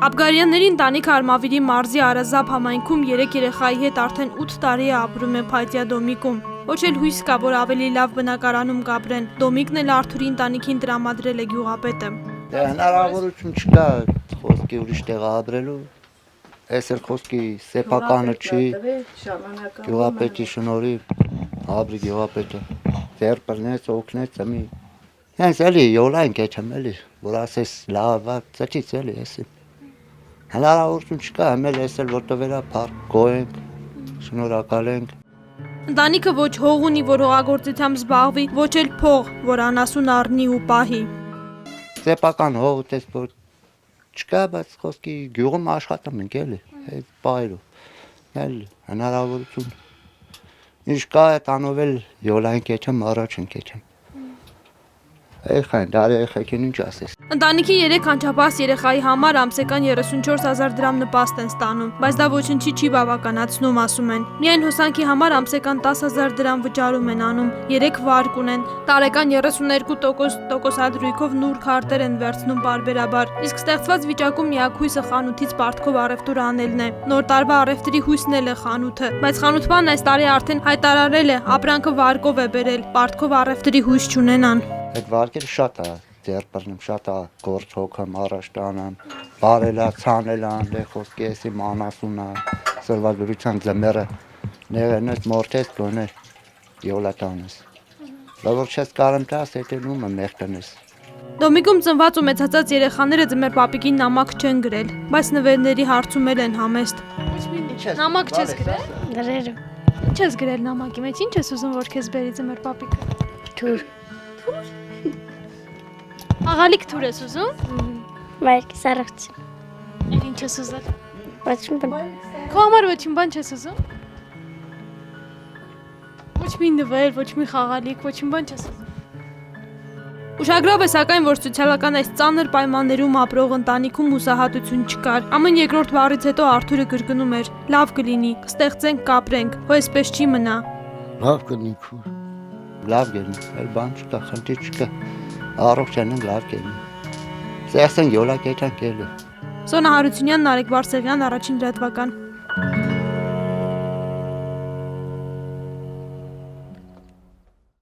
Աբգարյանների ընտանիքը Արմավիրի մարզի Արազապ համայնքում 3 երեխայի հետ արդեն 8 տարի է ապրում է Փայտյա Դոմիկում։ Ոչ էլ հույս կա, որ ավելի լավ բնակարանում կապրեն։ Դոմիկն էլ Արթուրի ընտանիքին տրամադրել է գյուղապետը։ Հնարավորություն չկա խոսքի ուրիշ տեղ ապրելու։ Այս էլ խոսքի սեփականը չի։ Գյուղապետի շնորհիվ ապրի գյուղապետը դեռ բռնեց օգնեց մի։ Հենց էլի յոլային կեչեմ էլի, որ ասես լավ է, ծճից էլի էսի։ Հնարավորություն չկա, ամել ես էլ որտեղ վերա փառք գոհենք, շնորհակալ ենք։ Ընտանիքը ոչ հող ունի, որ հողագործությամբ զբաղվի, ոչ էլ փող, որ անասուն առնի ու պահի։ Սեփական հող ուտես որ չկա, բայց խոսքի գյուղում աշխատում ենք էլի, այդ բայրով։ Էլ հնարավորություն։ Ինչ կա այդ անով էլ յոլային կեչեմ, առաջին կեչեմ։ Էխայն, դարի էխեքին ինչ ասես։ Ընտանիքի 3 անչափահաս երեխայի համար ամսական 34,000 դրամ նպաստ են ստանում, բայց դա ոչինչի չի բավականացնում, ասում են։ Միայն հոսանքի համար ամսական 10,000 դրամ վճարում են անում, 3 վարկ ունեն, տարեկան 32% տոկոսադրույքով նուր քարտեր են վերցնում պարբերաբար, իսկ ստեղծված վիճակում միակ հույսը խանութից պարտքով առևտուր անելն է։ Նոր տարվա առևտրի հույսն էլ է խանութը, բայց խանութպանն այս տարի արդեն հայտարարել է, ապրանքը վարկով է բերել, պարտքով առևտրի հույս չունենան։ Այդ վարկերը շատ է, ձեր բռնում շատ է, գործ հոգամ առաջ տանեմ, բարելա, ցանելա, դե խոսքի էսի մանասունա, սրվազուրության ձմերը, նեղենես մորթես գոներ, յոլատանես։ Որ չես կարեմ տաս, հետենում եմ մեղտնես։ Դոմիկում ծնված ու մեծացած երեխաները ձմեր պապիկին նամակ չեն գրել, բայց նվերների հարցում էլ են համեստ։ Նամակ չես գրել։ Գրել։ Ինչ ես գրել նամակի մեջ, ինչ ես ուզում որ քեզ բերի ձմեր պապիկը։ Թուր։ Աղալիկ թուր ես ուզում։ Մայրիկի սարողց։ Ինչ ես ուզել։ Ոչ մի բան։ Քո համար ոչինչ բան չես ուզում։ Ոչ մի նվեր, ոչ մի խաղալիք, ոչինչ բան չես ուզում։ Ուշագրավ է սակայն, որ սոցիալական այս ծանր պայմաններում ապրող ընտանիքում հուսահատություն չկար։ Ամեն երկրորդ բառից հետո Արթուրը կրկնում էր. լավ կլինի, կստեղծենք, կապրենք, հո այսպես չի մնա։ Լավ կլինի քուր։ Լավ գերնի, այլ բան չկա, խնդիր չկա։ Առողջ ենք լավ գերնի։ Ստեղծենք յոլա կեչանք էլի։ Սոնա Հարությունյան, Նարեկ Բարսեղյան, Առաջին լրատվական։